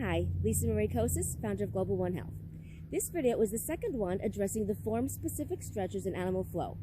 Hi, Lisa Marie Kosis, founder of Global One Health. This video was the second one addressing the form-specific stretches in animal flow.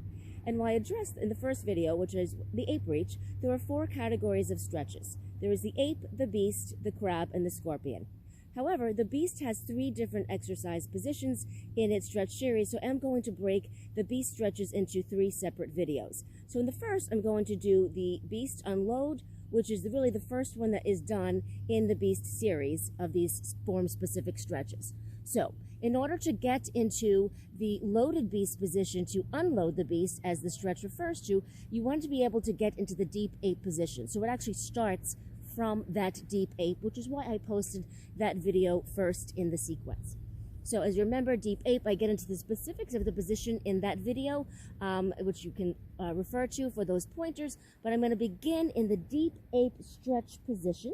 And while I addressed in the first video, which is the ape reach, there are 4 categories of stretches. There is the ape, the beast, the crab, and the scorpion. However, the beast has 3 different exercise positions in its stretch series, so I'm going to break the beast stretches into 3 separate videos. So in the first, I'm going to do the beast unload, which is really the first one that is done in the beast series of these form-specific stretches. So, in order to get into the loaded beast position to unload the beast, as the stretch refers to, you want to be able to get into the deep ape position. So it actually starts from that deep ape, which is why I posted that video first in the sequence. So as you remember, deep ape, I get into the specifics of the position in that video, which you can refer to for those pointers, but I'm going to begin in the deep ape stretch position,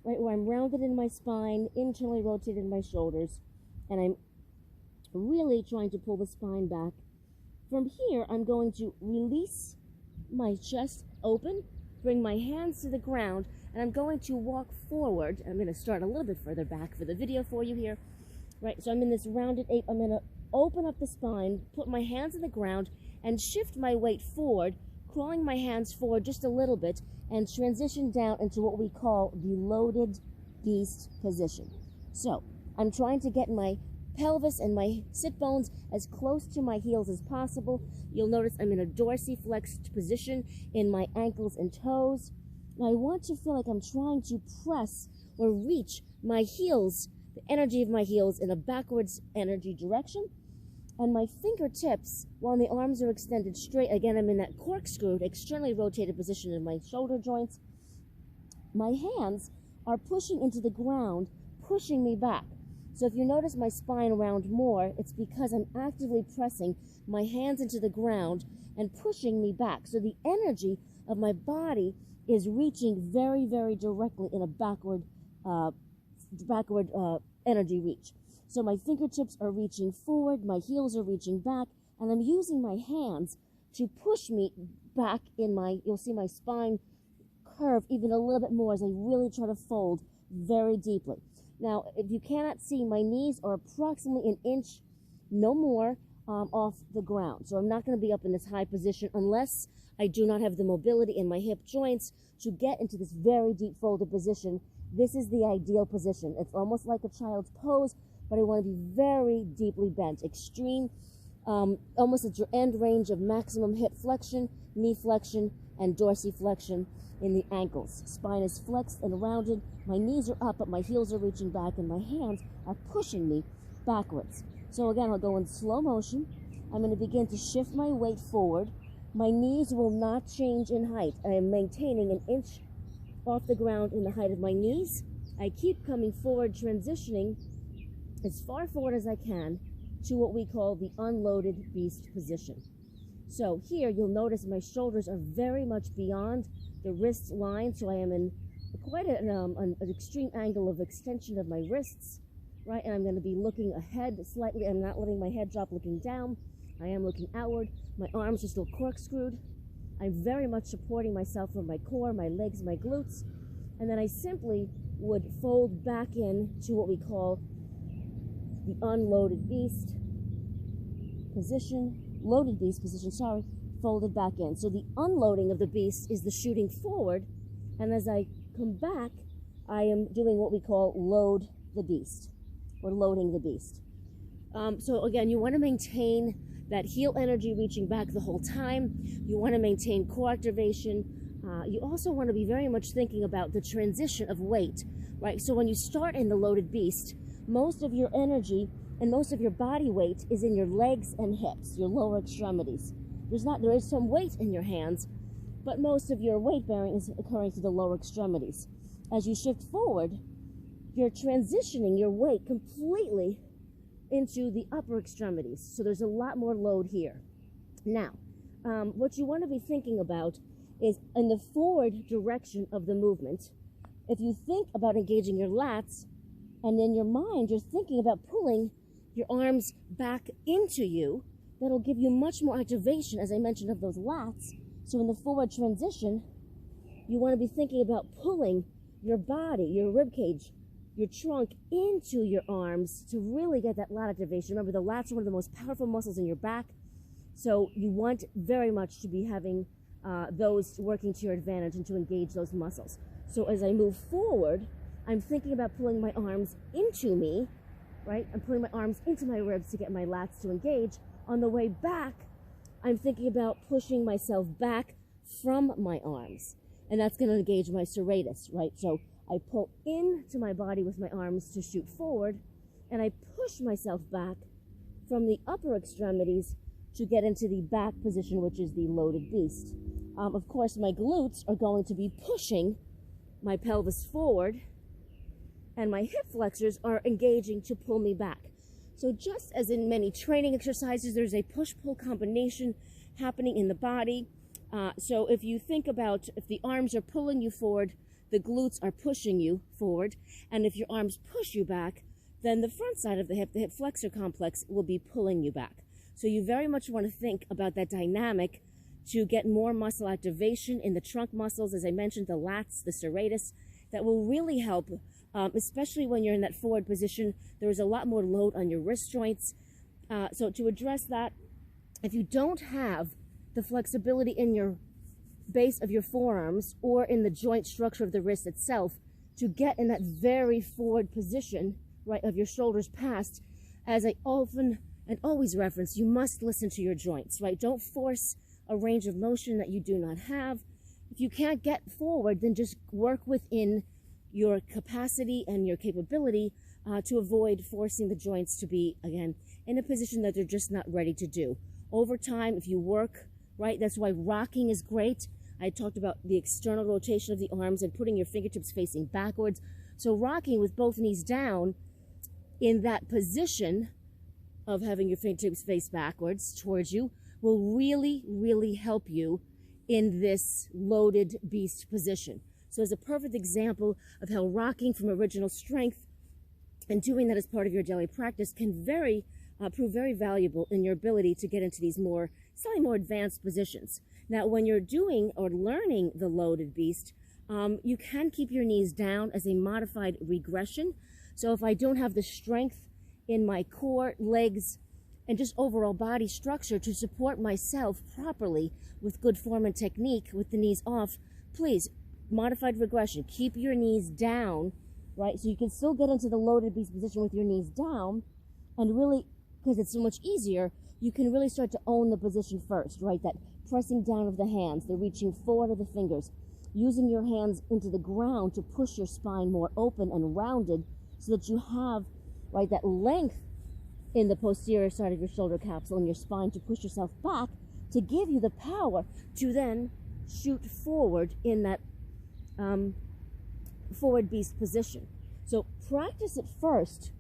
right, where I'm rounded in my spine, internally rotated in my shoulders, and I'm really trying to pull the spine back. From here, I'm going to release my chest open, bring my hands to the ground, and I'm going to walk forward. I'm going to start a little bit further back for the video for you here. Right, so I'm in this rounded ape. I'm going to open up the spine, put my hands on the ground, and shift my weight forward, crawling my hands forward just a little bit, and transition down into what we call the loaded beast position. So I'm trying to get my pelvis and my sit bones as close to my heels as possible. You'll notice I'm in a dorsiflexed position in my ankles and toes. Now I want to feel like I'm trying to press or reach my heels, the energy of my heels, in a backwards energy direction. And my fingertips, while the arms are extended straight, again, I'm in that corkscrewed, externally rotated position in my shoulder joints. My hands are pushing into the ground, pushing me back. So if you notice my spine round more, it's because I'm actively pressing my hands into the ground and pushing me back. So the energy of my body is reaching very, very directly in a backward energy reach. So my fingertips are reaching forward, my heels are reaching back, and I'm using my hands to push me back in you'll see my spine curve even a little bit more as I really try to fold very deeply. Now, if you cannot see, my knees are approximately an inch, no more, off the ground. So I'm not going to be up in this high position unless I do not have the mobility in my hip joints to get into this very deep folded position. This is the ideal position. It's almost like a child's pose, but I want to be very deeply bent, extreme, almost at your end range of maximum hip flexion, knee flexion, and dorsiflexion in the ankles. Spine is flexed and rounded. My knees are up, but my heels are reaching back, and my hands are pushing me backwards. So again, I'll go in slow motion. I'm going to begin to shift my weight forward. My knees will not change in height. I am maintaining an inch off the ground in the height of my knees. I keep coming forward, transitioning as far forward as I can to what we call the unloaded beast position. So here you'll notice my shoulders are very much beyond the wrist line, so I am in quite an extreme angle of extension of my wrists, right? And I'm going to be looking ahead slightly. I'm not letting my head drop looking down. I am looking outward. My arms are still corkscrewed. I'm very much supporting myself from my core, my legs, my glutes. And then I simply would fold back in to what we call the unloaded beast position, loaded beast position, sorry, folded back in. So the unloading of the beast is the shooting forward, and as I come back, I am doing what we call load the beast, or loading the beast. So again, you want to maintain that heel energy reaching back the whole time. You want to maintain core activation. You also want to be very much thinking about the transition of weight, right? So when you start in the loaded beast, most of your energy and most of your body weight is in your legs and hips, your lower extremities. There is some weight in your hands, but most of your weight bearing is occurring to the lower extremities. As you shift forward, you're transitioning your weight completely into the upper extremities. So there's a lot more load here. Now, what you want to be thinking about is in the forward direction of the movement. If you think about engaging your lats, and in your mind, you're thinking about pulling your arms back into you, that'll give you much more activation, as I mentioned, of those lats. So in the forward transition, you want to be thinking about pulling your body, your rib cage, your trunk into your arms to really get that lat activation. Remember, the lats are one of the most powerful muscles in your back, so you want very much to be having those working to your advantage and to engage those muscles. So as I move forward, I'm thinking about pulling my arms into me, right? I'm pulling my arms into my ribs to get my lats to engage. On the way back, I'm thinking about pushing myself back from my arms, and that's going to engage my serratus, right? So I pull into my body with my arms to shoot forward, and I push myself back from the upper extremities to get into the back position, which is the loaded beast. Of course, my glutes are going to be pushing my pelvis forward, and my hip flexors are engaging to pull me back. So just as in many training exercises, there's a push-pull combination happening in the body. So if you think about, if the arms are pulling you forward, the glutes are pushing you forward, and if your arms push you back, then the front side of the hip flexor complex, will be pulling you back. So you very much want to think about that dynamic to get more muscle activation in the trunk muscles, as I mentioned, the lats, the serratus, that will really help, especially when you're in that forward position. There is a lot more load on your wrist joints. So to address that, if you don't have the flexibility in your base of your forearms or in the joint structure of the wrist itself to get in that very forward position, right, of your shoulders past, as I often and always reference, you must listen to your joints, right? Don't force a range of motion that you do not have. If you can't get forward, then just work within your capacity and your capability to avoid forcing the joints to be, again, in a position that they're just not ready to do. Over time, if you work, right, that's why rocking is great. I talked about the external rotation of the arms and putting your fingertips facing backwards. So rocking with both knees down in that position of having your fingertips face backwards towards you will really, really help you in this loaded beast position. So it's a perfect example of how rocking from original strength and doing that as part of your daily practice can prove very valuable in your ability to get into these slightly more advanced positions. Now, when you're doing or learning the loaded beast, you can keep your knees down as a modified regression. So if I don't have the strength in my core, legs, and just overall body structure to support myself properly with good form and technique with the knees off, please, modified regression, keep your knees down, right? So you can still get into the loaded beast position with your knees down, and really, because it's so much easier, you can really start to own the position first, right? That pressing down of the hands, the reaching forward of the fingers, using your hands into the ground to push your spine more open and rounded so that you have, right, that length in the posterior side of your shoulder capsule and your spine to push yourself back to give you the power to then shoot forward in that forward beast position. So practice it first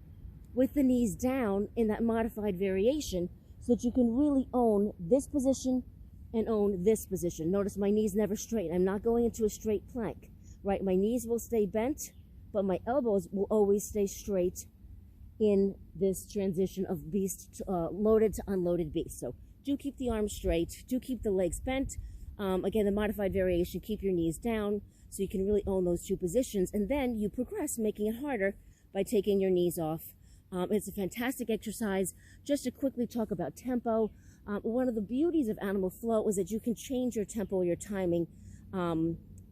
with the knees down in that modified variation so that you can really own this position and own this position. Notice my knees never straight. I'm not going into a straight plank, right? My knees will stay bent, but my elbows will always stay straight in this transition of beast loaded to unloaded beast. So do keep the arms straight, do keep the legs bent. Again, the modified variation, keep your knees down so you can really own those two positions, and then you progress, making it harder by taking your knees off. It's a fantastic exercise. Just to quickly talk about tempo, one of the beauties of animal flow is that you can change your tempo, your timing,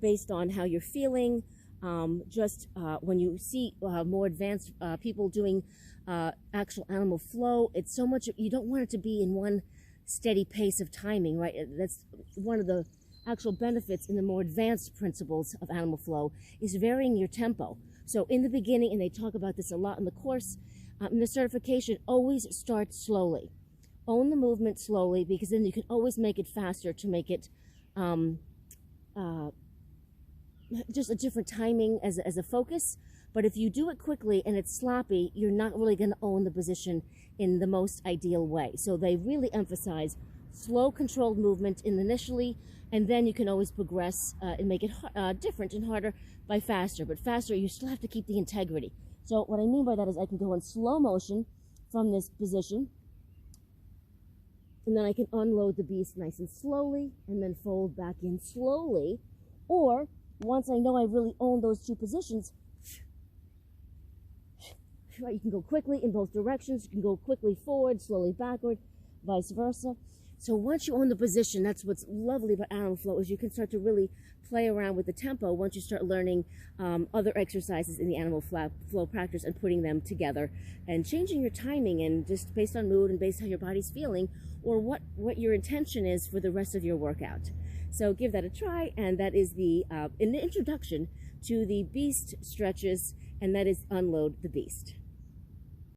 based on how you're feeling. When you see more advanced people doing actual animal flow, it's so much, you don't want it to be in one steady pace of timing, right? That's one of the actual benefits in the more advanced principles of animal flow, is varying your tempo. So in the beginning, and they talk about this a lot in the course, in the certification, always start slowly. Own the movement slowly, because then you can always make it faster to make it just a different timing as a focus. But if you do it quickly and it's sloppy, you're not really going to own the position in the most ideal way. So they really emphasize slow, controlled movement initially, and then you can always progress and make it different and harder by faster. But faster, you still have to keep the integrity. So what I mean by that is I can go in slow motion from this position, and then I can unload the beast nice and slowly, and then fold back in slowly. Or once I know I really own those two positions, right? You can go quickly in both directions. You can go quickly forward, slowly backward, vice versa. So once you own the position, that's what's lovely about animal flow, is you can start to really play around with the tempo once you start learning other exercises in the animal flow practice and putting them together and changing your timing, and just based on mood and based on how your body's feeling, or what your intention is for the rest of your workout. So give that a try, and that is an introduction to the beast stretches, and that is Unload the Beast.